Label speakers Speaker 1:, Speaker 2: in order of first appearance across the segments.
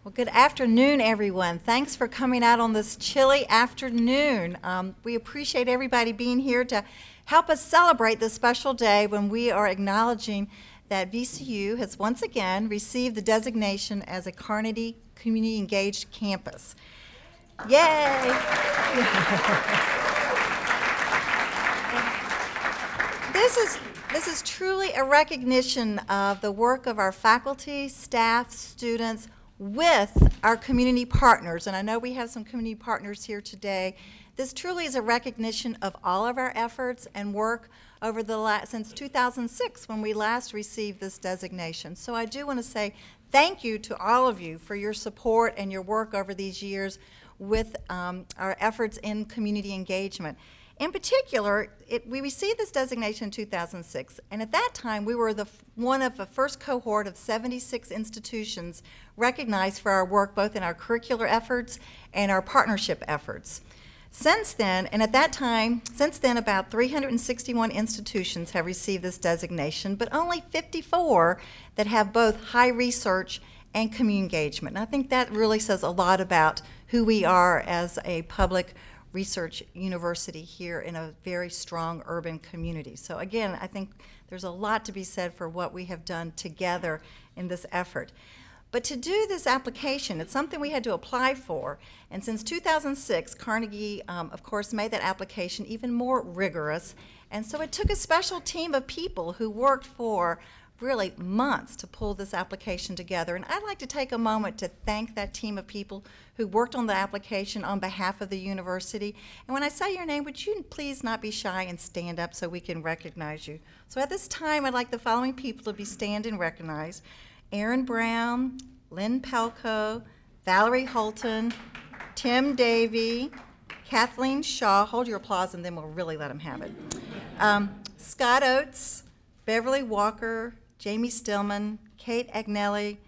Speaker 1: Well, good afternoon, everyone. Thanks for coming out on this chilly afternoon. We appreciate everybody being here to help us celebrate this special day when we are acknowledging that VCU has once again received the designation as a Carnegie Community Engaged Campus. Yay! This is truly a recognition of the work of our faculty, staff, students, with our community partners, and I know we have some community partners here today. This truly is a recognition of all of our efforts and work over since 2006 when we last received this designation. So I do want to say thank you to all of you for your support and your work over these years with our efforts in community engagement. In particular, we received this designation in 2006, and at that time we were one of the first cohort of 76 institutions recognized for our work both in our curricular efforts and our partnership efforts. Since then, about 361 institutions have received this designation, but only 54 that have both high research and community engagement. And I think that really says a lot about who we are as a public research university here in a very strong urban community. So again, I think there's a lot to be said for what we have done together in this effort. But to do this application, it's something we had to apply for, and since 2006, Carnegie, of course, made that application even more rigorous, and so it took a special team of people who worked for really months to pull this application together. And I'd like to take a moment to thank that team of people who worked on the application on behalf of the university. And when I say your name, would you please not be shy and stand up so we can recognize you? So at this time, I'd like the following people to be stand and recognized: Aaron Brown, Lynn Pelko, Valerie Holton, Tim Davey, Kathleen Shaw, hold your applause and then we'll really let them have it, Scott Oates, Beverly Walker, Jamie Stillman, Kate Agnelli,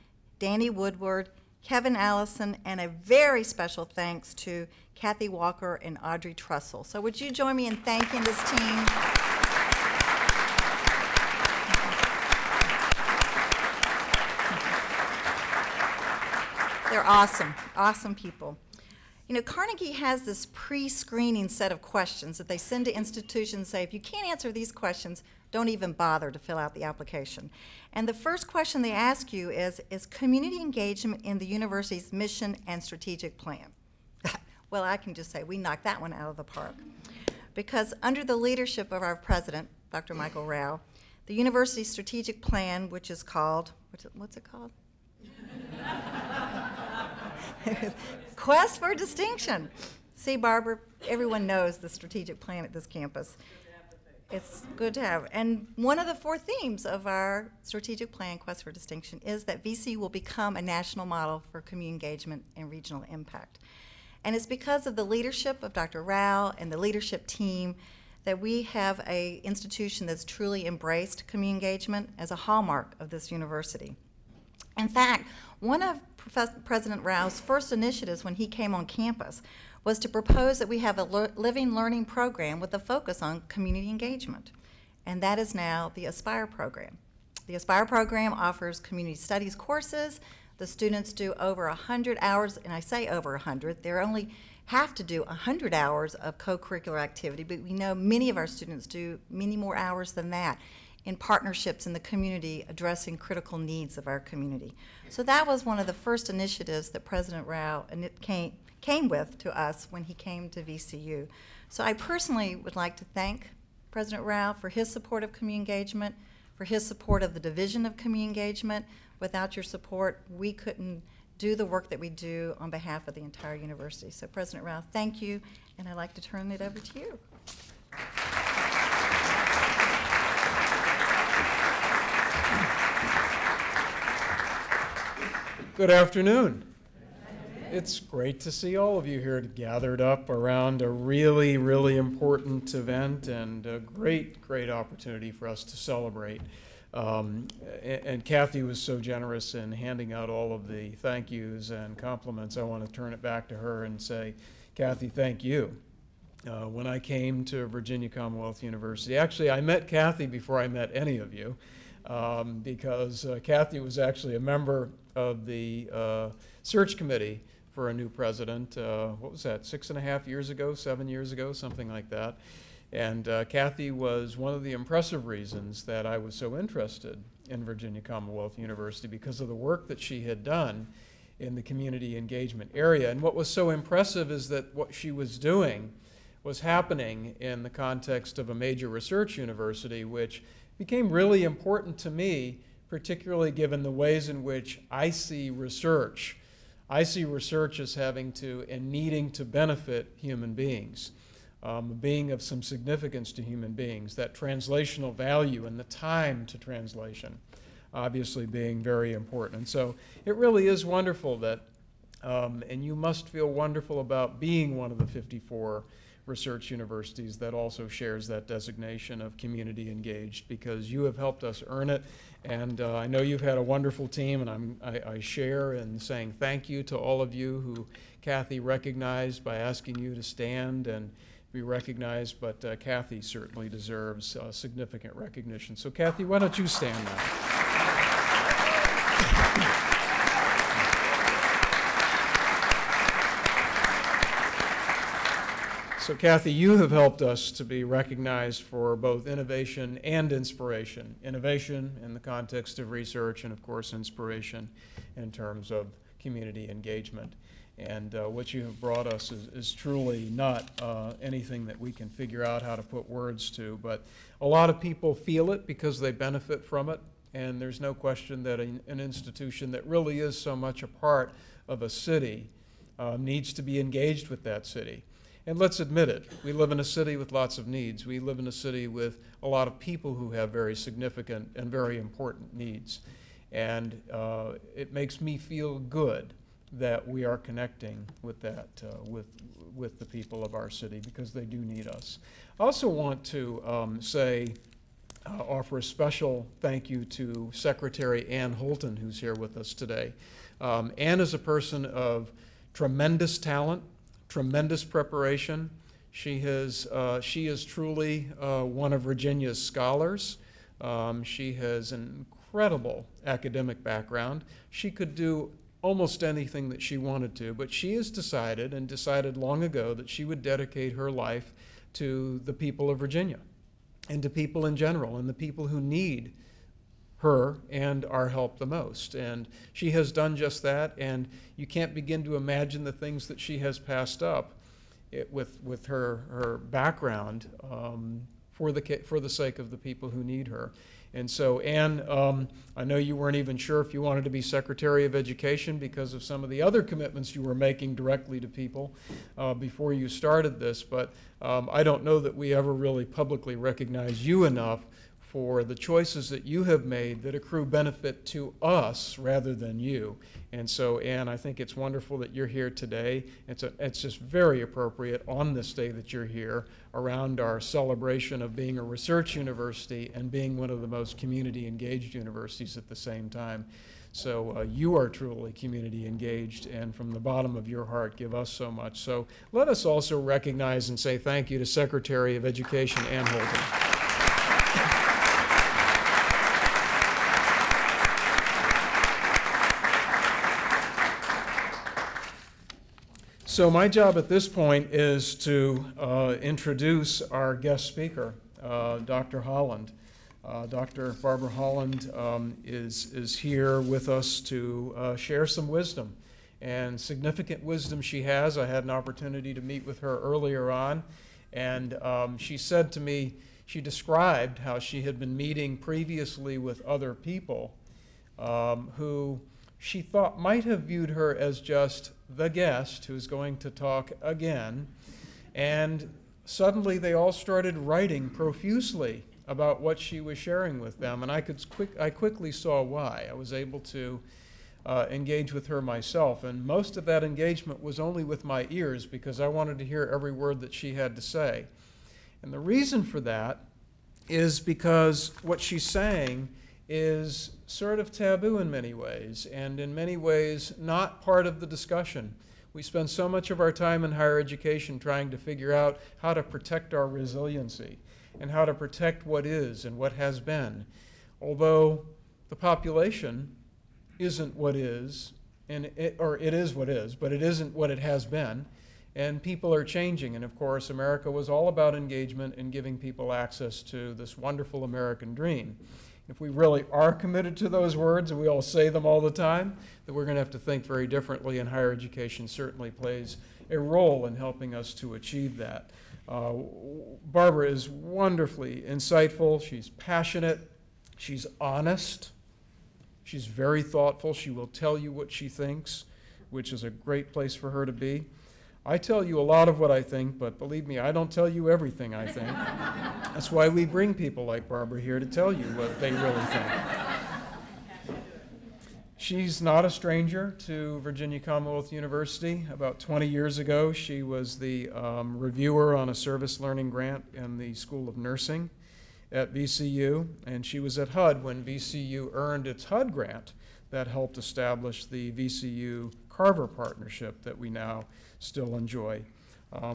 Speaker 1: Danny Woodward, Kevin Allison, and a very special thanks to Kathy Walker and Audrey Trussell. So would you join me in thanking this team? They're awesome, awesome people. You know, Carnegie has this pre-screening set of questions that they send to institutions and say, if you can't answer these questions, don't even bother to fill out the application. And the first question they ask you is community engagement in the university's mission and strategic plan? Well, I can just say we knocked that one out of the park. Because under the leadership of our president, Dr. Michael Rao, the university's strategic plan, which is called, what's it called? Quest for Distinction. See, Barbara, everyone knows the strategic plan at this campus. It's good to have. And one of the 4 themes of our strategic plan, Quest for Distinction, is that VCU will become a national model for community engagement and regional impact. And it's because of the leadership of Dr. Rao and the leadership team that we have an institution that's truly embraced community engagement as a hallmark of this university. In fact, one of President Rao's first initiatives when he came on campus was to propose that we have a living learning program with a focus on community engagement. And that is now the Aspire program. The Aspire program offers community studies courses. The students do over 100 hours, and I say over 100. They only have to do 100 hours of co-curricular activity, but we know many of our students do many more hours than that in partnerships in the community addressing critical needs of our community. So that was one of the first initiatives that President Rao came with to us when he came to VCU. So I personally would like to thank President Rao for his support of community engagement, for his support of the Division of Community Engagement. Without your support, we couldn't do the work that we do on behalf of the entire university. So President Rao, thank you, and I'd like to turn it over to you.
Speaker 2: Good afternoon. It's great to see all of you here gathered up around a really, really important event and a great, great opportunity for us to celebrate. And Kathy was so generous in handing out all of the thank yous and compliments. I want to turn it back to her and say, Kathy, thank you. When I came to Virginia Commonwealth University, actually I met Kathy before I met any of you. because Kathy was actually a member of the search committee for a new president. What was that, 6.5 years ago, 7 years ago, something like that. And Kathy was one of the impressive reasons that I was so interested in Virginia Commonwealth University, because of the work that she had done in the community engagement area. And what was so impressive is that what she was doing was happening in the context of a major research university, which became really important to me, particularly given the ways in which I see research. I see research as having to and needing to benefit human beings, being of some significance to human beings, that translational value and the time to translation obviously being very important. And so it really is wonderful that, and you must feel wonderful about being one of the 54 research universities that also shares that designation of community engaged, because you have helped us earn it. And I know you've had a wonderful team, and I share in saying thank you to all of you who Kathy recognized by asking you to stand and be recognized, but Kathy certainly deserves significant recognition. So Kathy, why don't you stand now? So Kathy, you have helped us to be recognized for both innovation and inspiration. Innovation in the context of research, and of course inspiration in terms of community engagement. And what you have brought us is truly not anything that we can figure out how to put words to, but a lot of people feel it because they benefit from it. And there's no question that an institution that really is so much a part of a city needs to be engaged with that city. And let's admit it, we live in a city with lots of needs. We live in a city with a lot of people who have very significant and very important needs. And it makes me feel good that we are connecting with that, with the people of our city, because they do need us. I also want to offer a special thank you to Secretary Anne Holton, who's here with us today. Anne is a person of tremendous talent, tremendous preparation. She is truly one of Virginia's scholars. She has an incredible academic background. She could do almost anything that she wanted to, but she has decided, and decided long ago, that she would dedicate her life to the people of Virginia and to people in general and the people who need her and our help the most. And she has done just that, and you can't begin to imagine the things that she has passed up with her background for the sake of the people who need her. And so, Anne, I know you weren't even sure if you wanted to be Secretary of Education because of some of the other commitments you were making directly to people before you started this, but I don't know that we ever really publicly recognize you enough for the choices that you have made that accrue benefit to us rather than you. And so, Anne, I think it's wonderful that you're here today. It's just very appropriate on this day that you're here around our celebration of being a research university and being one of the most community engaged universities at the same time. So you are truly community engaged, and from the bottom of your heart give us so much. So let us also recognize and say thank you to Secretary of Education Anne Holton. So my job at this point is to introduce our guest speaker, Dr. Holland. Dr. Barbara Holland is here with us to share some wisdom, and significant wisdom she has. I had an opportunity to meet with her earlier on, and she said to me, she described how she had been meeting previously with other people who she thought might have viewed her as just the guest who's going to talk again, and suddenly they all started writing profusely about what she was sharing with them, and I quickly saw why. I was able to engage with her myself, and most of that engagement was only with my ears because I wanted to hear every word that she had to say. And the reason for that is because what she's saying is sort of taboo in many ways, and in many ways not part of the discussion. We spend so much of our time in higher education trying to figure out how to protect our resiliency and how to protect what is and what has been. although the population isn't what is, or it is what is, but it isn't what it has been, and people are changing. And of course, America was all about engagement and giving people access to this wonderful American dream. If we really are committed to those words, and we all say them all the time, then we're going to have to think very differently, and higher education certainly plays a role in helping us to achieve that. Barbara is wonderfully insightful. She's passionate. She's honest. She's very thoughtful. She will tell you what she thinks, which is a great place for her to be. I tell you a lot of what I think, but believe me, I don't tell you everything I think. That's why we bring people like Barbara here to tell you what they really think. She's not a stranger to Virginia Commonwealth University. About 20 years ago, she was the reviewer on a service learning grant in the School of Nursing at VCU, and she was at HUD when VCU earned its HUD grant that helped establish the VCU Carver partnership that we now still enjoy.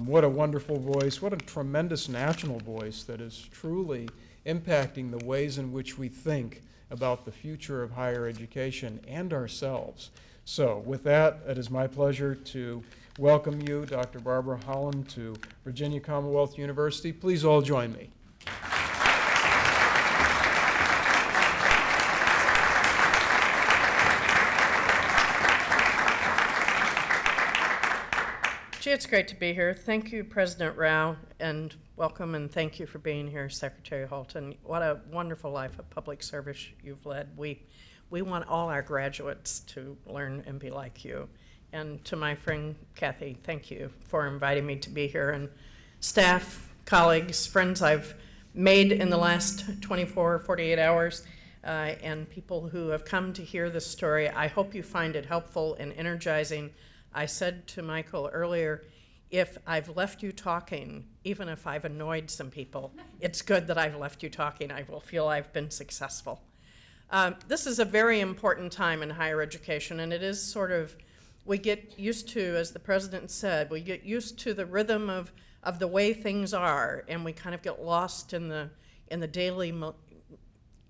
Speaker 2: What a wonderful voice, what a tremendous national voice that is truly impacting the ways in which we think about the future of higher education and ourselves. So with that, it is my pleasure to welcome you, Dr. Barbara Holland, to Virginia Commonwealth University. Please all join me.
Speaker 3: Gee, it's great to be here. Thank you, President Rao, and welcome and thank you for being here, Secretary Holton. What a wonderful life of public service you've led. We want all our graduates to learn and be like you. And to my friend Kathy, thank you for inviting me to be here. And staff, colleagues, friends I've made in the last 24, 48 hours, and people who have come to hear this story, I hope you find it helpful and energizing. I said to Michael earlier, if I've left you talking, even if I've annoyed some people, it's good that I've left you talking. I will feel I've been successful. This is a very important time in higher education, and it is sort of, we get used to, as the president said, we get used to the rhythm of the way things are, and we kind of get lost in the daily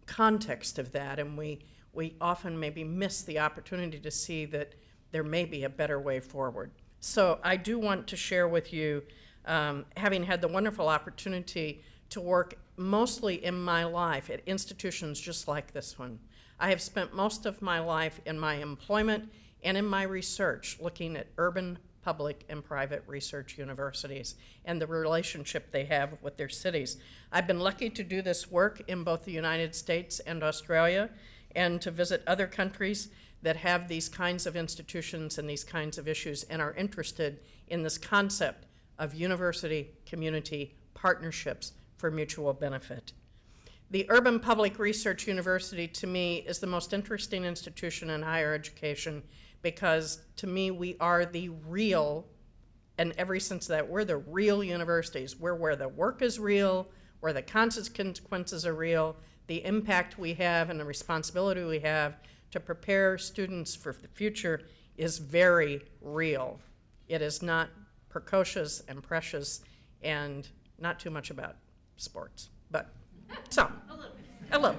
Speaker 3: context of that, and we often maybe miss the opportunity to see that there may be a better way forward. So I do want to share with you, having had the wonderful opportunity to work mostly in my life at institutions just like this one. I have spent most of my life in my employment and in my research looking at urban, public, and private research universities and the relationship they have with their cities. I've been lucky to do this work in both the United States and Australia and to visit other countries that have these kinds of institutions and these kinds of issues and are interested in this concept of university-community partnerships for mutual benefit. The Urban Public Research University, to me, is the most interesting institution in higher education because, to me, we are the real, in every sense of that, we're the real universities. We're where the work is real, where the consequences are real, the impact we have and the responsibility we have to prepare students for the future is very real. It is not precocious and precious and not too much about sports, but some, a little,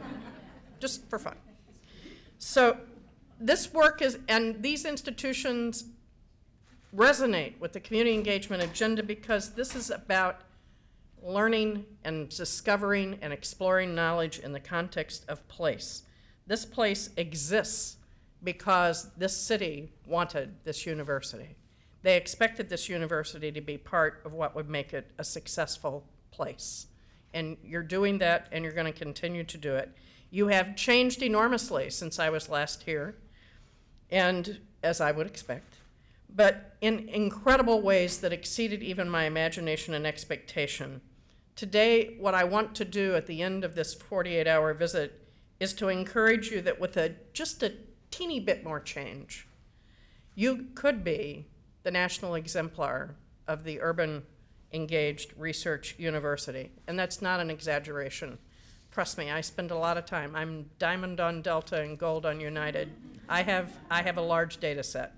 Speaker 3: just for fun. So this work is, and these institutions resonate with the community engagement agenda because this is about learning and discovering and exploring knowledge in the context of place. This place exists because this city wanted this university. They expected this university to be part of what would make it a successful place. And you're doing that, and you're going to continue to do it. You have changed enormously since I was last here, and as I would expect, but in incredible ways that exceeded even my imagination and expectation. Today, what I want to do at the end of this 48-hour visit is to encourage you that with just a teeny bit more change, you could be the national exemplar of the urban engaged research university. And that's not an exaggeration. Trust me, I spend a lot of time. I'm diamond on Delta and gold on United. I have a large data set.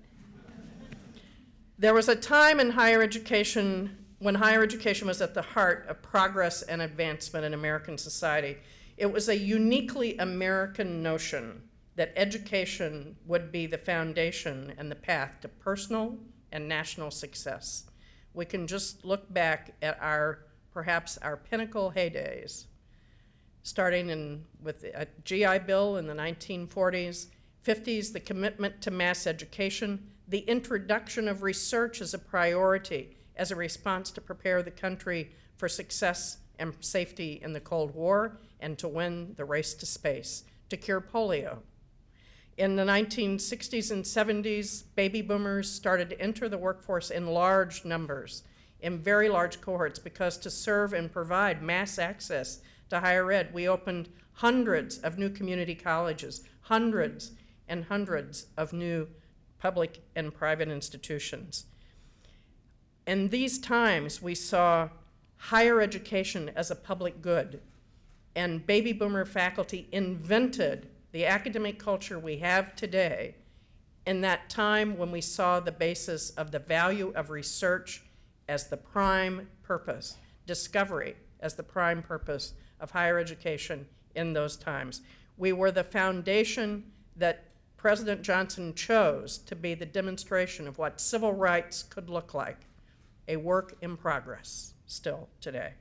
Speaker 3: There was a time in higher education when higher education was at the heart of progress and advancement in American society. It was a uniquely American notion that education would be the foundation and the path to personal and national success. We can just look back at perhaps our pinnacle heydays, starting with a GI Bill in the 1940s, 50s, the commitment to mass education, the introduction of research as a priority as a response to prepare the country for success and safety in the Cold War and to win the race to space, to cure polio. In the 1960s and 70s, baby boomers started to enter the workforce in large numbers, in very large cohorts, because to serve and provide mass access to higher ed, we opened hundreds of new community colleges, hundreds and hundreds of new public and private institutions. In these times, we saw higher education as a public good, and baby boomer faculty invented the academic culture we have today in that time when we saw the basis of the value of research as the prime purpose, discovery as the prime purpose of higher education in those times. We were the foundation that President Johnson chose to be the demonstration of what civil rights could look like, a work in progress still today.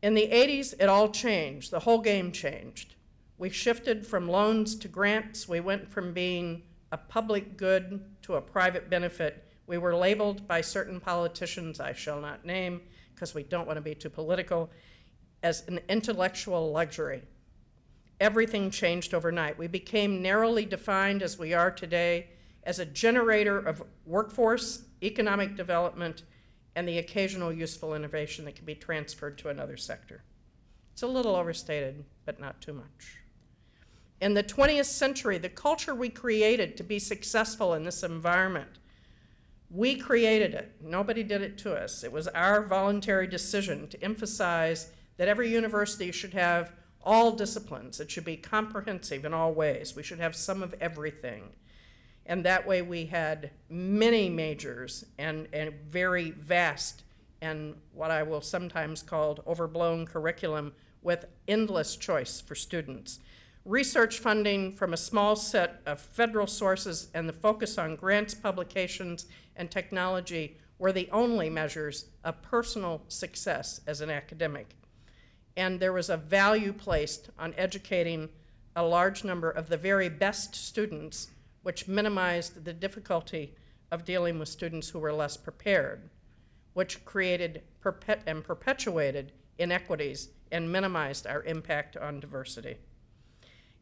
Speaker 3: In the 80s, it all changed. The whole game changed. We shifted from loans to grants. We went from being a public good to a private benefit. We were labeled by certain politicians, I shall not name because we don't want to be too political, as an intellectual luxury. Everything changed overnight. We became narrowly defined, as we are today, as a generator of workforce, economic development, and the occasional useful innovation that can be transferred to another sector. It's a little overstated, but not too much. In the 20th century, the culture we created to be successful in this environment, we created it. Nobody did it to us. It was our voluntary decision to emphasize that every university should have all disciplines. It should be comprehensive in all ways. We should have some of everything. And that way we had many majors and very vast and what I will sometimes call overblown curriculum with endless choice for students. Research funding from a small set of federal sources and the focus on grants, publications, and technology were the only measures of personal success as an academic. And there was a value placed on educating a large number of the very best students, which minimized the difficulty of dealing with students who were less prepared, which created and perpetuated inequities and minimized our impact on diversity.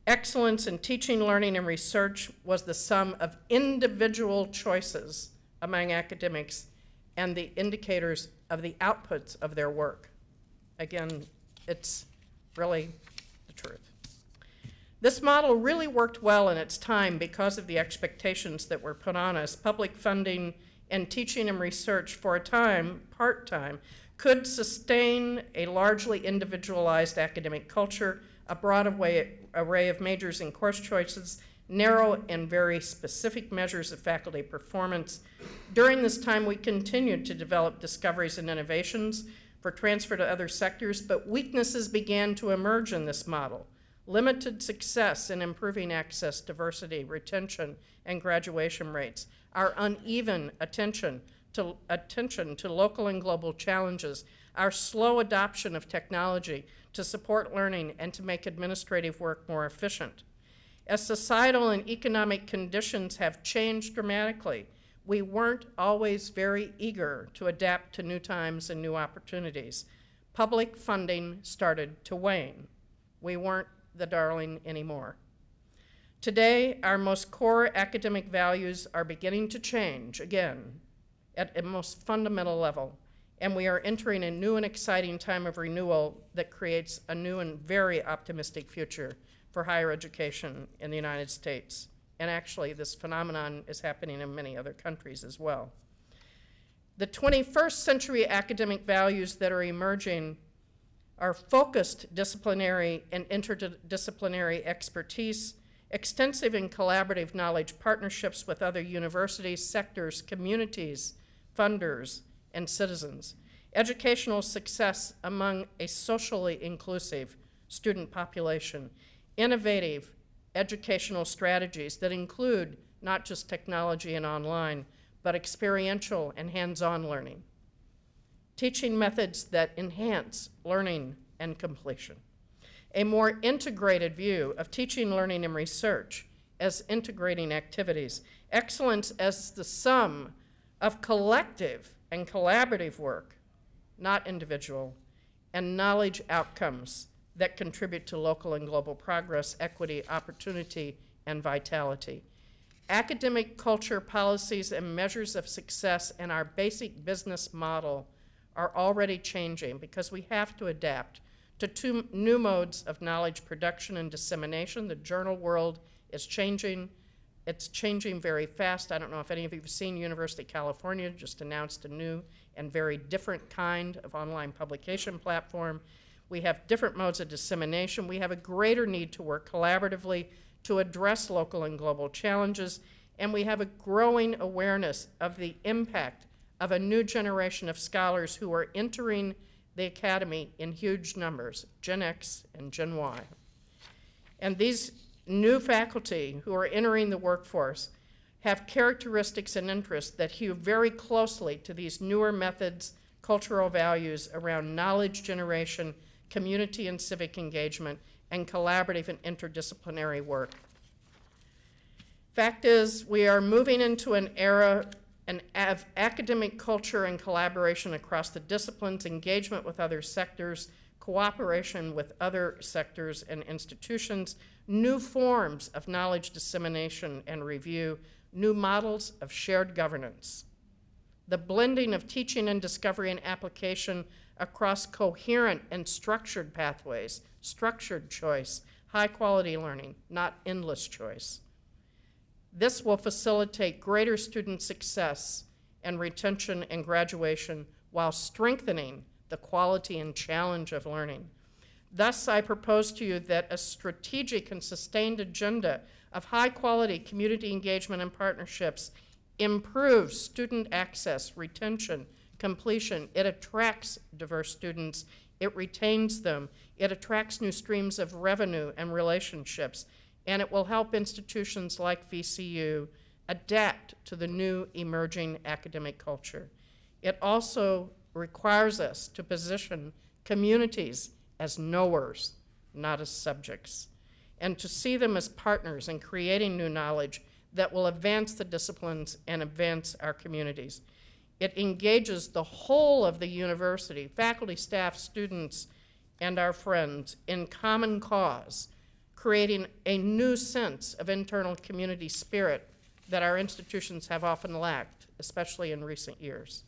Speaker 3: Excellence in teaching, learning, and research was the sum of individual choices among academics and the indicators of the outputs of their work. Again, it's really the truth. This model really worked well in its time because of the expectations that were put on us. Public funding and teaching and research for a time, part-time, could sustain a largely individualized academic culture, a broad array of majors and course choices, narrow and very specific measures of faculty performance. During this time, we continued to develop discoveries and innovations for transfer to other sectors, but weaknesses began to emerge in this model. Limited success in improving access, diversity, retention, and graduation rates, our uneven attention to local and global challenges, our slow adoption of technology to support learning and to make administrative work more efficient. As societal and economic conditions have changed dramatically, we weren't always very eager to adapt to new times and new opportunities. Public funding started to wane. We weren't the darling anymore. Today, our most core academic values are beginning to change again at a most fundamental level, and we are entering a new and exciting time of renewal that creates a new and very optimistic future for higher education in the United States. And actually, this phenomenon is happening in many other countries as well. The 21st century academic values that are emerging are focused disciplinary and interdisciplinary expertise, extensive and collaborative knowledge partnerships with other universities, sectors, communities, funders, and citizens, educational success among a socially inclusive student population, innovative educational strategies that include not just technology and online, but experiential and hands-on learning, teaching methods that enhance learning and completion, a more integrated view of teaching, learning, and research as integrating activities, excellence as the sum of collective and collaborative work, not individual, and knowledge outcomes that contribute to local and global progress, equity, opportunity, and vitality. Academic culture, policies, and measures of success in our basic business model are already changing because we have to adapt to two new modes of knowledge production and dissemination. The journal world is changing. It's changing very fast. I don't know if any of you have seen University of California just announced a new and very different kind of online publication platform. We have different modes of dissemination. We have a greater need to work collaboratively to address local and global challenges, and we have a growing awareness of the impact of a new generation of scholars who are entering the academy in huge numbers, Gen X and Gen Y. And these new faculty who are entering the workforce have characteristics and interests that hew very closely to these newer methods, cultural values around knowledge generation, community and civic engagement, and collaborative and interdisciplinary work. Fact is, we are moving into an era of academic culture and collaboration across the disciplines, engagement with other sectors, cooperation with other sectors and institutions, new forms of knowledge dissemination and review, new models of shared governance. The blending of teaching and discovery and application across coherent and structured pathways, structured choice, high quality learning, not endless choice. This will facilitate greater student success and retention and graduation while strengthening the quality and challenge of learning. Thus, I propose to you that a strategic and sustained agenda of high quality community engagement and partnerships improves student access, retention, completion. It attracts diverse students, it retains them, it attracts new streams of revenue and relationships, and it will help institutions like VCU adapt to the new emerging academic culture. It also requires us to position communities as knowers, not as subjects, and to see them as partners in creating new knowledge that will advance the disciplines and advance our communities. It engages the whole of the university, faculty, staff, students, and our friends in common cause, creating a new sense of internal community spirit that our institutions have often lacked, especially in recent years.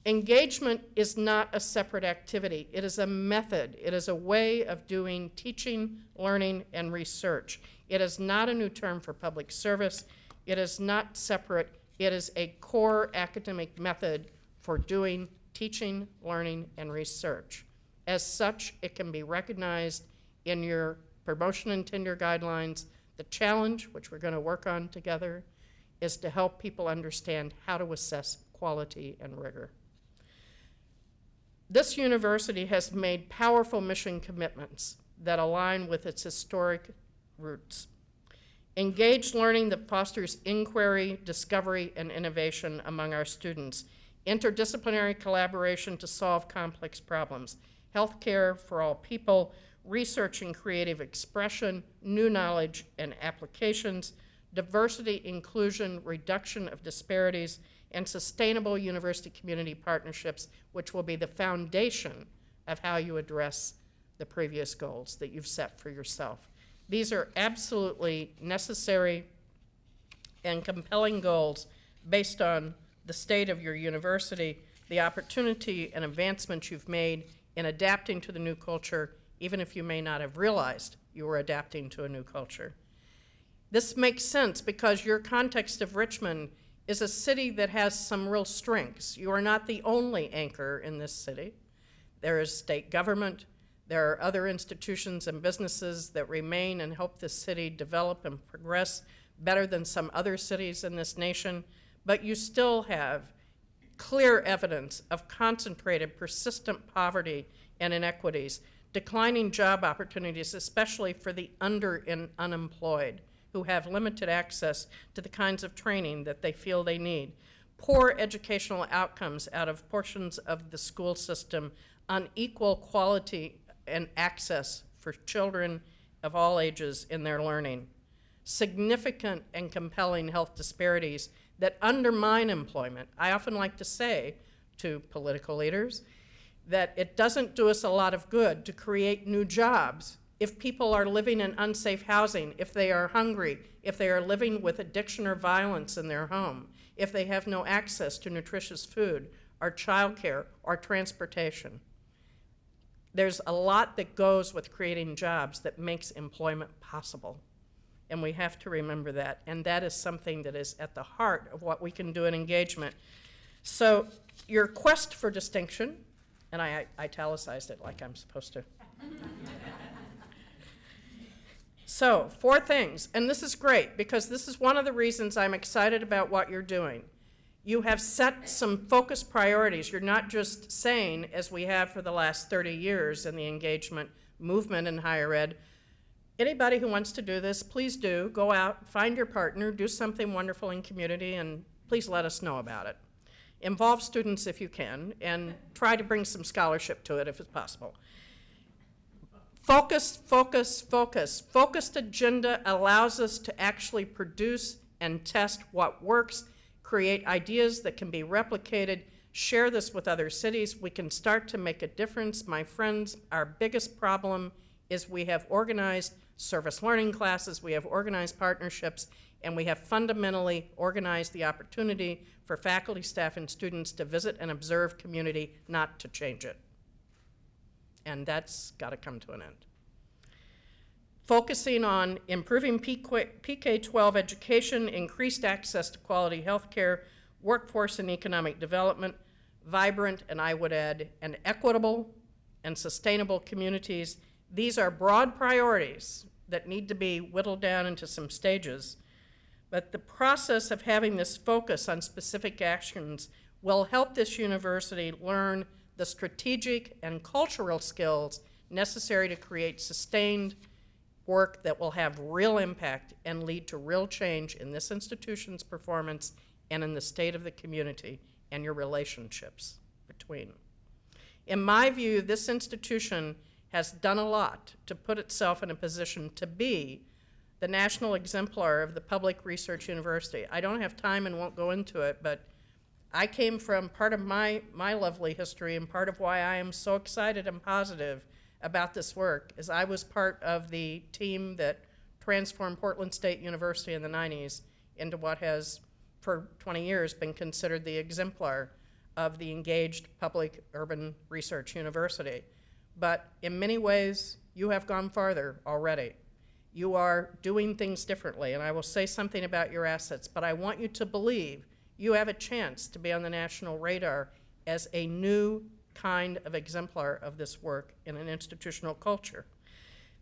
Speaker 3: Engagement is not a separate activity. It is a method. It is a way of doing teaching, learning, and research. It is not a new term for public service. It is not separate. It is a core academic method for doing teaching, learning, and research. As such, it can be recognized in your promotion and tenure guidelines. The challenge, which we're going to work on together, is to help people understand how to assess quality and rigor. This university has made powerful mission commitments that align with its historic roots. Engaged learning that fosters inquiry, discovery, and innovation among our students. Interdisciplinary collaboration to solve complex problems. Healthcare for all people. Research and creative expression. New knowledge and applications. Diversity, inclusion, reduction of disparities, and sustainable university community partnerships, which will be the foundation of how you address the previous goals that you've set for yourself. These are absolutely necessary and compelling goals based on the state of your university, the opportunity and advancements you've made in adapting to the new culture, even if you may not have realized you were adapting to a new culture. This makes sense because your context of Richmond is a city that has some real strengths. You are not the only anchor in this city. There is state government. There are other institutions and businesses that remain and help this city develop and progress better than some other cities in this nation, but you still have clear evidence of concentrated, persistent poverty and inequities, declining job opportunities, especially for the under and unemployed, who have limited access to the kinds of training that they feel they need, poor educational outcomes out of portions of the school system, unequal quality and access for children of all ages in their learning, significant and compelling health disparities that undermine employment. I often like to say to political leaders that it doesn't do us a lot of good to create new jobs if people are living in unsafe housing, if they are hungry, if they are living with addiction or violence in their home, if they have no access to nutritious food or childcare or transportation. There's a lot that goes with creating jobs that makes employment possible. And we have to remember that. And that is something that is at the heart of what we can do in engagement. So your quest for distinction, and I italicized it like I'm supposed to. So 4 things, and this is great because this is one of the reasons I'm excited about what you're doing. You have set some focused priorities. You're not just saying, as we have for the last 30 years in the engagement movement in higher ed, anybody who wants to do this, please do. Go out, find your partner, do something wonderful in community, and please let us know about it. Involve students if you can, and try to bring some scholarship to it if it's possible. Focus, focus, focus. Focused agenda allows us to actually produce and test what works, create ideas that can be replicated, share this with other cities. We can start to make a difference. My friends, our biggest problem is we have organized service learning classes, we have organized partnerships, and we have fundamentally organized the opportunity for faculty, staff, and students to visit and observe community, not to change it. And that's got to come to an end. Focusing on improving PK-12 education, increased access to quality health care, workforce and economic development, vibrant, and I would add, and equitable and sustainable communities. These are broad priorities that need to be whittled down into some stages, but the process of having this focus on specific actions will help this university learn the strategic and cultural skills necessary to create sustained work that will have real impact and lead to real change in this institution's performance and in the state of the community and your relationships between. In my view, this institution has done a lot to put itself in a position to be the national exemplar of the public research university. I don't have time and won't go into it, but I came from part of my lovely history, and part of why I am so excited and positive about this work is I was part of the team that transformed Portland State University in the 90s into what has, for 20 years, been considered the exemplar of the engaged public urban research university. But in many ways, you have gone farther already. You are doing things differently, and I will say something about your assets, but I want you to believe you have a chance to be on the national radar as a new kind of exemplar of this work in an institutional culture.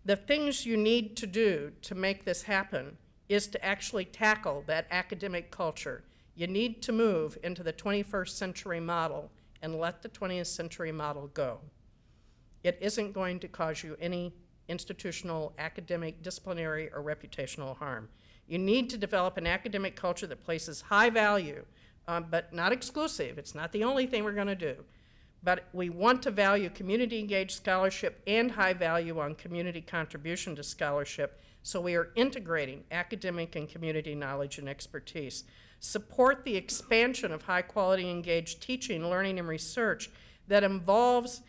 Speaker 3: The things you need to do to make this happen is to actually tackle that academic culture. You need to move into the 21st century model and let the 20th century model go. It isn't going to cause you any institutional, academic, disciplinary, or reputational harm. You need to develop an academic culture that places high value, but not exclusive. It's not the only thing we're going to do. But we want to value community-engaged scholarship and high value on community contribution to scholarship, so we are integrating academic and community knowledge and expertise. Support the expansion of high-quality engaged teaching, learning, and research that involves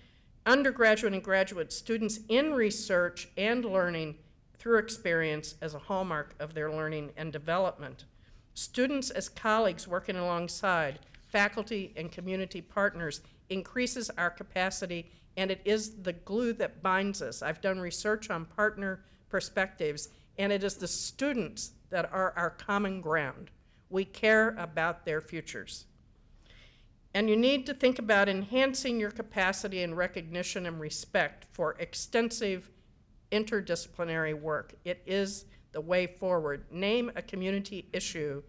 Speaker 3: undergraduate and graduate students in research and learning through experience as a hallmark of their learning and development. Students as colleagues working alongside faculty and community partners increases our capacity, and it is the glue that binds us. I've done research on partner perspectives, and it is the students that are our common ground. We care about their futures. And you need to think about enhancing your capacity and recognition and respect for extensive interdisciplinary work. It is the way forward. Name a community issue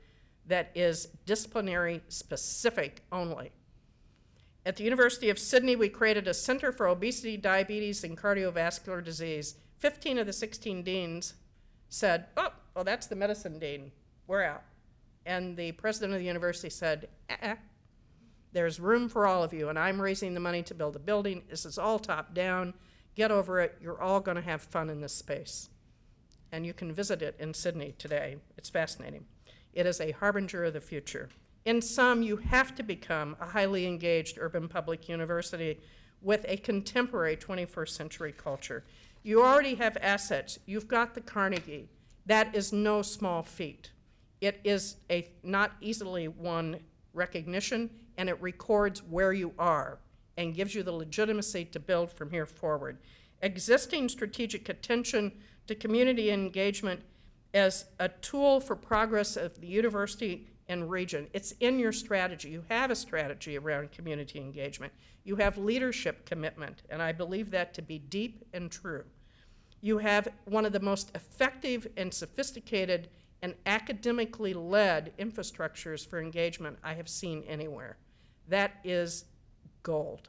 Speaker 3: that is disciplinary specific only. At the University of Sydney, we created a Center for Obesity, Diabetes, and Cardiovascular Disease. 15 of the 16 deans said, oh, well, that's the medicine dean. We're out. And the president of the university said, there's room for all of you, and I'm raising the money to build a building. This is all top down. Get over it. You're all going to have fun in this space. And you can visit it in Sydney today. It's fascinating. It is a harbinger of the future. In sum, you have to become a highly engaged urban public university with a contemporary 21st century culture. You already have assets. You've got the Carnegie. That is no small feat. It is a not easily won recognition, and it records where you are and gives you the legitimacy to build from here forward. Existing strategic attention to community engagement as a tool for progress of the university and region. It's in your strategy. You have a strategy around community engagement. You have leadership commitment, and I believe that to be deep and true. You have one of the most effective and sophisticated and academically led infrastructures for engagement I have seen anywhere. That is gold.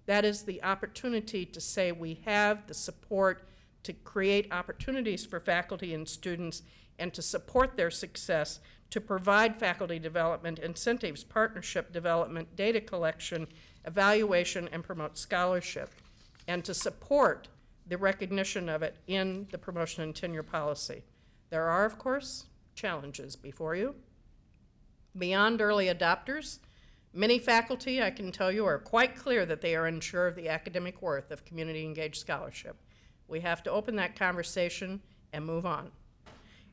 Speaker 3: That is the opportunity to say we have the support to create opportunities for faculty and students and to support their success, to provide faculty development, incentives, partnership development, data collection, evaluation, and promote scholarship, and to support the recognition of it in the promotion and tenure policy. There are, of course, challenges before you. Beyond early adopters, many faculty, I can tell you, are quite clear that they are unsure of the academic worth of community-engaged scholarship. We have to open that conversation and move on.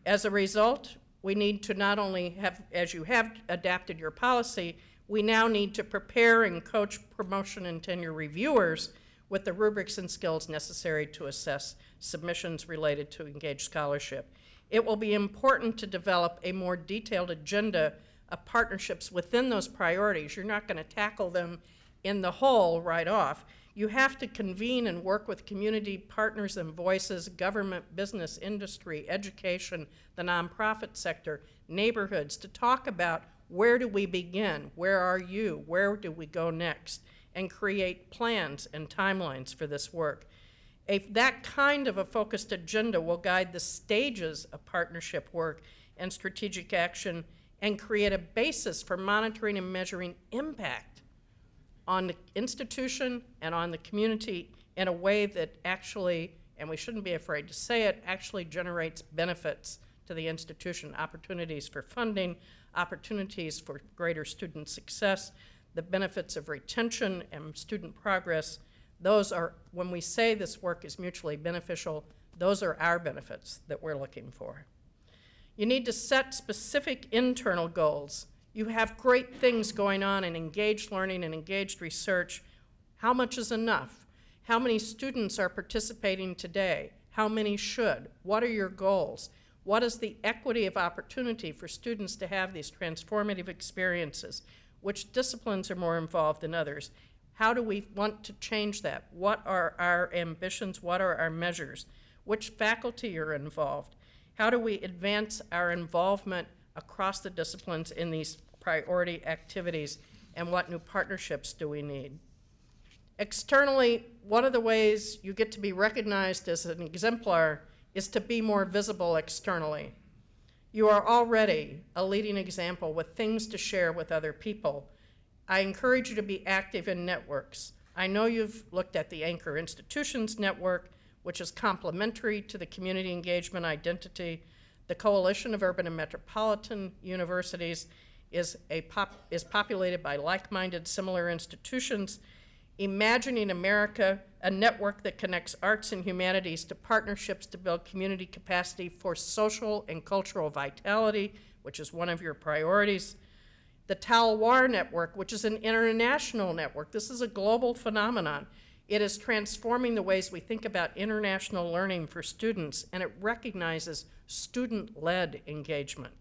Speaker 3: As a result, we need to not only have, as you have adapted your policy, we now need to prepare and coach promotion and tenure reviewers with the rubrics and skills necessary to assess submissions related to engaged scholarship. It will be important to develop a more detailed agenda of partnerships within those priorities. You're not going to tackle them in the whole right off. You have to convene and work with community partners and voices, government, business, industry, education, the nonprofit sector, neighborhoods, to talk about where do we begin, where are you, where do we go next, and create plans and timelines for this work. That kind of a focused agenda will guide the stages of partnership work and strategic action and create a basis for monitoring and measuring impact on the institution and on the community in a way that actually, and we shouldn't be afraid to say it, actually generates benefits to the institution, opportunities for funding, opportunities for greater student success, the benefits of retention and student progress. Those are, when we say this work is mutually beneficial, those are our benefits that we're looking for. You need to set specific internal goals. You have great things going on in engaged learning and engaged research. How much is enough? How many students are participating today? How many should? What are your goals? What is the equity of opportunity for students to have these transformative experiences? Which disciplines are more involved than others? How do we want to change that? What are our ambitions? What are our measures? Which faculty are involved? How do we advance our involvement across the disciplines in these priority activities, and what new partnerships do we need? Externally, one of the ways you get to be recognized as an exemplar is to be more visible externally. You are already a leading example with things to share with other people. I encourage you to be active in networks. I know you've looked at the Anchor Institutions Network, which is complementary to the community engagement identity. The Coalition of Urban and Metropolitan Universities is populated by like-minded similar institutions. Imagining America, a network that connects arts and humanities to partnerships to build community capacity for social and cultural vitality, which is one of your priorities. The Talwar Network, which is an international network. This is a global phenomenon. It is transforming the ways we think about international learning for students, and it recognizes student-led engagement.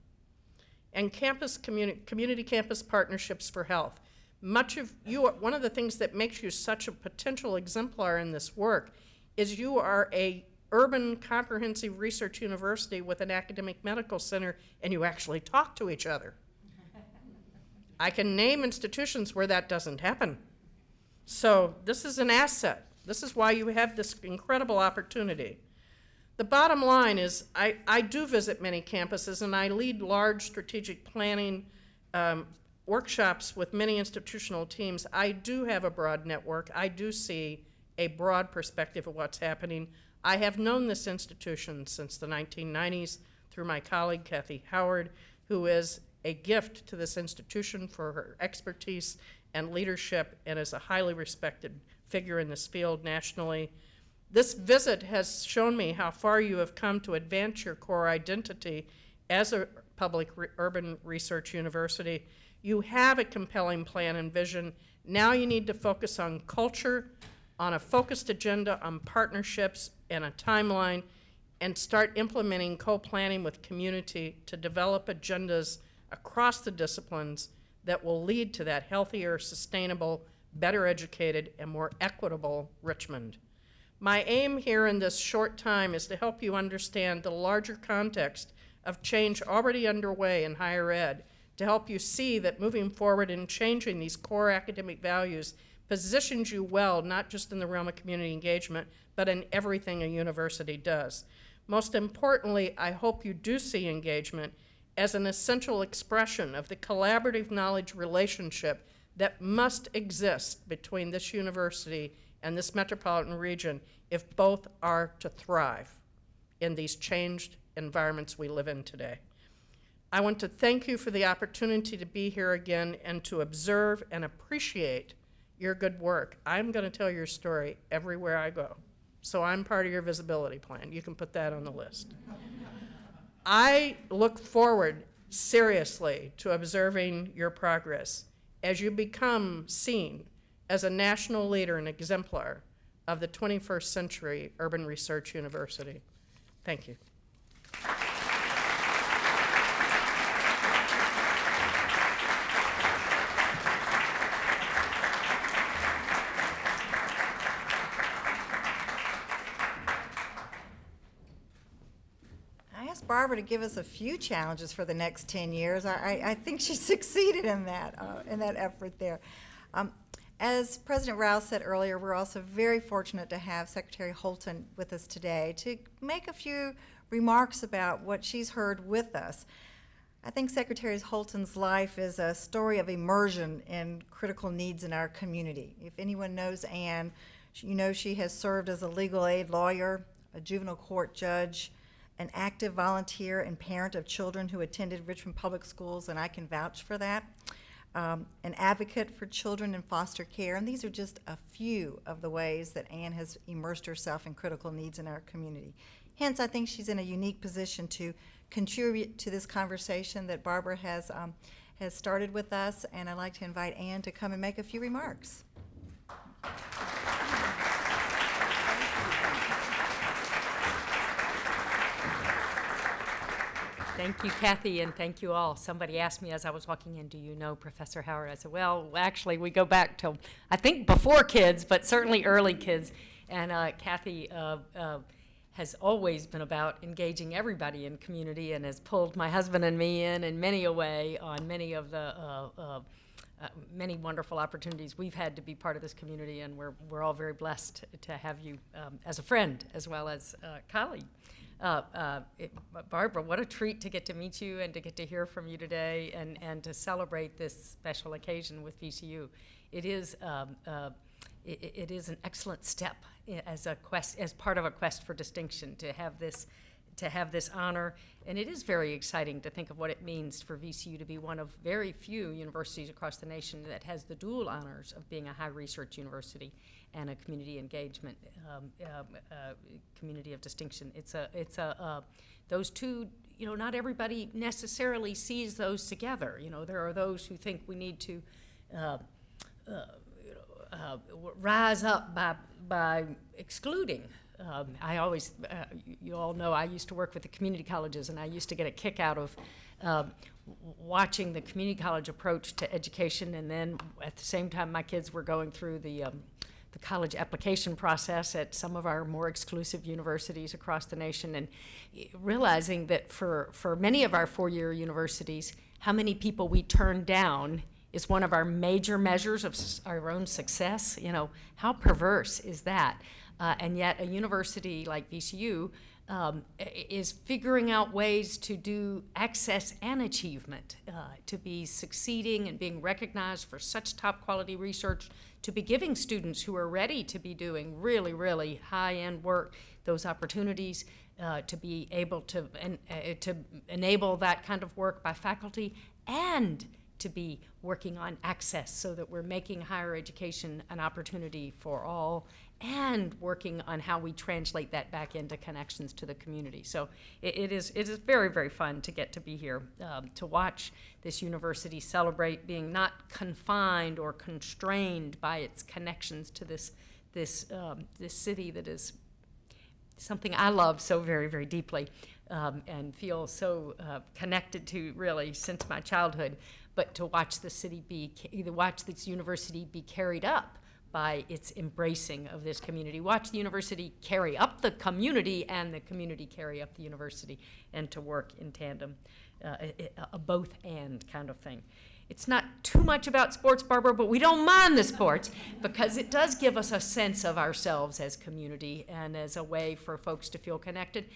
Speaker 3: And community campus partnerships for health. Much of you, one of the things that makes you such a potential exemplar in this work is you are a urban comprehensive research university with an academic medical center, and you actually talk to each other. I can name institutions where that doesn't happen. So this is an asset. This is why you have this incredible opportunity. The bottom line is I do visit many campuses, and I lead large strategic planning workshops with many institutional teams. I do have a broad network. I do see a broad perspective of what's happening. I have known this institution since the 1990s through my colleague, Kathy Howard, who is a gift to this institution for her expertise and leadership and is a highly respected figure in this field nationally. This visit has shown me how far you have come to advance your core identity as a public urban research university. You have a compelling plan and vision. Now you need to focus on culture, on a focused agenda, on partnerships and a timeline, and start implementing co-planning with community to develop agendas across the disciplines that will lead to that healthier, sustainable, better educated, and more equitable Richmond. My aim here in this short time is to help you understand the larger context of change already underway in higher ed, to help you see that moving forward and changing these core academic values positions you well, not just in the realm of community engagement, but in everything a university does. Most importantly, I hope you do see engagement as an essential expression of the collaborative knowledge relationship that must exist between this university and this metropolitan region if both are to thrive in these changed environments we live in today. I want to thank you for the opportunity to be here again and to observe and appreciate your good work. I'm going to tell your story everywhere I go, so I'm part of your visibility plan. You can put that on the list. I look forward seriously to observing your progress as you become seen as a national leader and exemplar of the 21st century urban research university. Thank you.
Speaker 1: Barbara to give us a few challenges for the next 10 years. I think she succeeded in that effort there. As President Rao said earlier, we're also very fortunate to have Secretary Holton with us today to make a few remarks about what she's heard with us. I think Secretary Holton's life is a story of immersion in critical needs in our community. If anyone knows Anne, you know she has served as a legal aid lawyer, a juvenile court judge, an active volunteer and parent of children who attended Richmond Public Schools, and I can vouch for that, an advocate for children in foster care, and these are just a few of the ways that Anne has immersed herself in critical needs in our community. Hence, I think she's in a unique position to contribute to this conversation that Barbara has started with us, and I'd like to invite Anne to come and make a few remarks.
Speaker 4: Thank you, Kathy, and thank you all. Somebody asked me as I was walking in, do you know Professor Howard? I said, well, actually, we go back to, I think, before kids, but certainly early kids. And Kathy has always been about engaging everybody in community and has pulled my husband and me in many a way on many of the many wonderful opportunities we've had to be part of this community, and we're all very blessed to have you as a friend as well as a colleague. Barbara, what a treat to get to meet you and to get to hear from you today and to celebrate this special occasion with VCU. It is an excellent step as part of a quest for distinction to have this honor, and it is very exciting to think of what it means for VCU to be one of very few universities across the nation that has the dual honors of being a high research university and a community engagement community of distinction. Those two, not everybody necessarily sees those together. There are those who think we need to rise up by excluding. I always, you all know, I used to work with the community colleges, and I used to get a kick out of watching the community college approach to education, and then at the same time my kids were going through the college application process at some of our more exclusive universities across the nation, and realizing that for many of our four-year universities, how many people we turned down is one of our major measures of our own success. You know, how perverse is that? And yet a university like VCU is figuring out ways to do access and achievement, to be succeeding and being recognized for such top quality research, to be giving students who are ready to be doing really, really high-end work those opportunities, to be able to enable that kind of work by faculty, and to be working on access so that we're making higher education an opportunity for all, and working on how we translate that back into connections to the community. So it is very, very fun to get to be here, to watch this university celebrate being not confined or constrained by its connections to this city that is something I love so very, very deeply, and feel so connected to really since my childhood. But to watch the city watch this university be carried up by its embracing of this community. Watch the university carry up the community and the community carry up the university, and to work in tandem, a both and kind of thing. It's not too much about sports, Barbara, but we don't mind the sports because it does give us a sense of ourselves as community and as a way for folks to feel connected.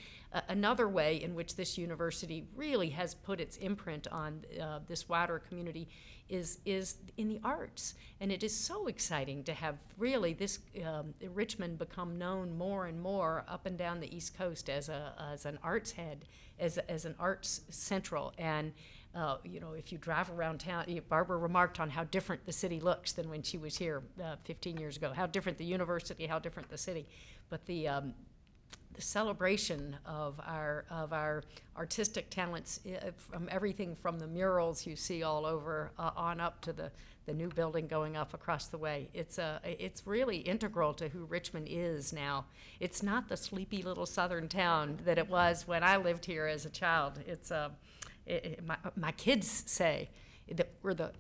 Speaker 4: Another way in which this university really has put its imprint on this wider community is in the arts. And it is so exciting to have really this Richmond become known more and more up and down the East Coast as an arts head, as an arts central. And you know, if you drive around town, Barbara remarked on how different the city looks than when she was here 15 years ago, how different the university, how different the city. But the celebration of our artistic talents, from everything from the murals you see all over on up to the new building going up across the way. It's really integral to who Richmond is now. It's not the sleepy little southern town that it was when I lived here as a child. It's my kids say that we're the,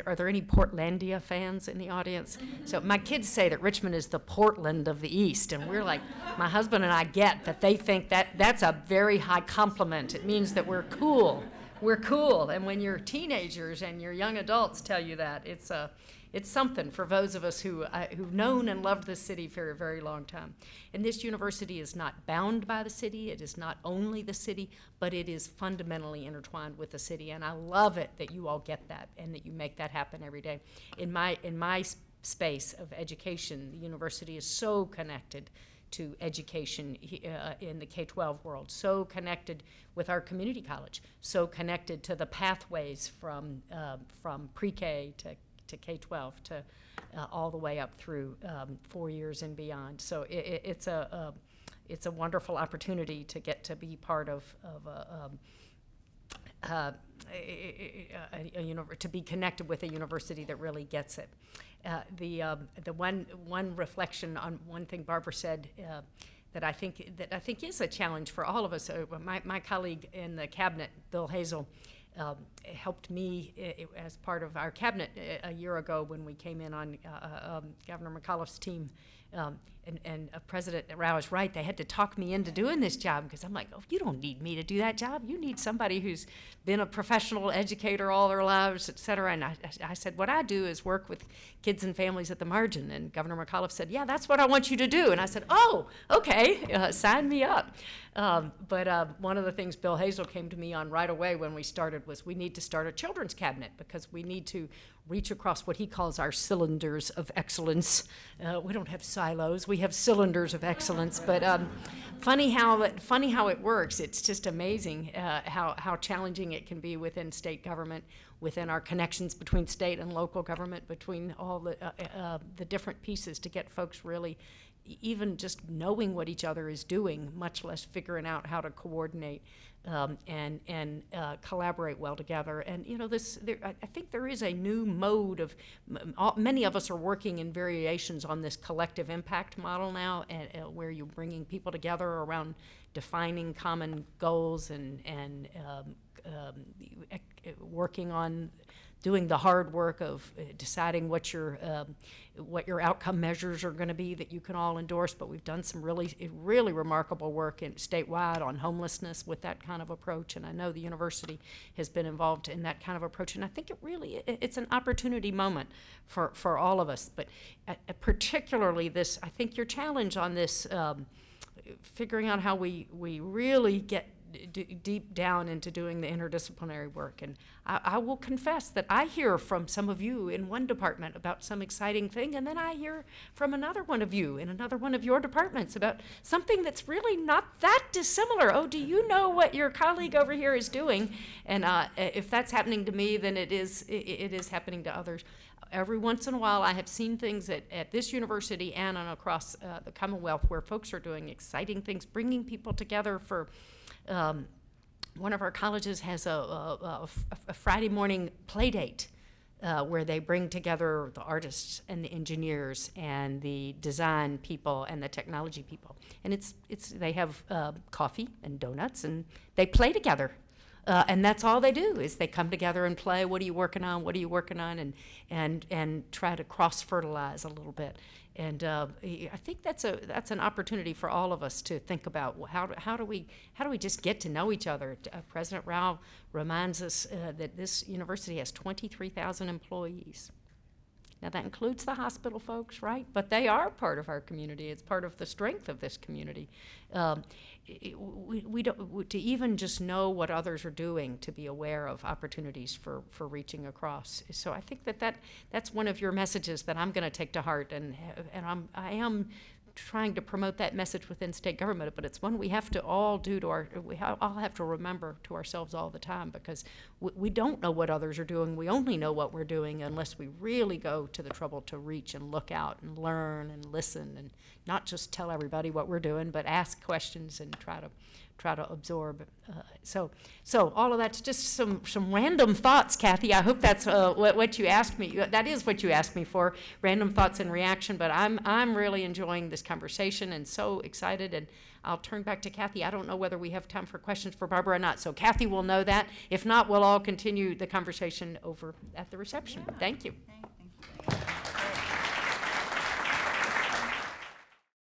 Speaker 4: are there any Portlandia fans in the audience? So my kids say that Richmond is the Portland of the East, and we're like, my husband and I get that they think that's a very high compliment. It means that we're cool. We're cool, and when your teenagers and your young adults tell you that, it's something for those of us who've known and loved this city for a very long time. And this university is not bound by the city. It is not only the city, but it is fundamentally intertwined with the city. And I love it that you all get that and that you make that happen every day. In my space of education, the university is so connected to education in the K-12 world, so connected with our community college, so connected to the pathways from pre-K to K-12 to all the way up through 4 years and beyond. So it's a wonderful opportunity to get to be part of to be connected with a university that really gets it. The one reflection on one thing Barbara said that I think is a challenge for all of us. My colleague in the cabinet, Bill Hazel, helped me as part of our cabinet a year ago when we came in on Governor McAuliffe's team. And President Rao is right. They had to talk me into doing this job because I'm like, oh, you don't need me to do that job. You need somebody who's been a professional educator all their lives, et cetera. And I said, what I do is work with kids and families at the margin. And Governor McAuliffe said, yeah, that's what I want you to do. And I said, oh, okay, sign me up. But one of the things Bill Hazel came to me on right away when we started was we need to start a children's cabinet because we need to reach across what he calls our cylinders of excellence. We don't have silos, we have cylinders of excellence. But funny how it works. It's just amazing how challenging it can be within state government, within our connections between state and local government, between all the different pieces to get folks really even just knowing what each other is doing, much less figuring out how to coordinate and collaborate well together. And you know, I think there is a new mode of, many of us are working in variations on this collective impact model now, where you're bringing people together around defining common goals and working on doing the hard work of deciding what your outcome measures are going to be that you can all endorse. But we've done some really remarkable work statewide on homelessness with that kind of approach, and I know the university has been involved in that kind of approach, and I think it's an opportunity moment for all of us. But particularly this, I think your challenge on this, figuring out how we really get deep down into doing the interdisciplinary work. And I will confess that I hear from some of you in one department about some exciting thing, and then I hear from another one of you in another one of your departments about something that's really not that dissimilar. Oh, do you know what your colleague over here is doing? And if that's happening to me, then it is happening to others. Every once in a while, I have seen things at this university and across the Commonwealth where folks are doing exciting things, bringing people together for one of our colleges has a Friday morning play date where they bring together the artists and the engineers and the design people and the technology people. And they have coffee and donuts and they play together. And that's all they do is they come together and play. What are you working on? What are you working on? And try to cross-fertilize a little bit. And I think that's an opportunity for all of us to think about how do we just get to know each other. President Rao reminds us that this university has 23,000 employees. Now that includes the hospital folks, right? But they are part of our community. It's part of the strength of this community. We don't, to even just know what others are doing, to be aware of opportunities for reaching across. So I think that's one of your messages that I'm going to take to heart, and I am trying to promote that message within state government, but it's one we have to all do we all have to remember to ourselves all the time, because we don't know what others are doing. We only know what we're doing unless we really go to the trouble to reach and look out and learn and listen, and not just tell everybody what we're doing, but ask questions and try to absorb. So all of that's just some random thoughts, Kathy. I hope that's what you asked me. That is what you asked me for, random thoughts and reaction. But I'm really enjoying this conversation and so excited. And I'll turn back to Kathy. I don't know whether we have time for questions for Barbara or not. So Kathy will know that. If not, we'll all continue the conversation over at the reception. Yeah. Thank you.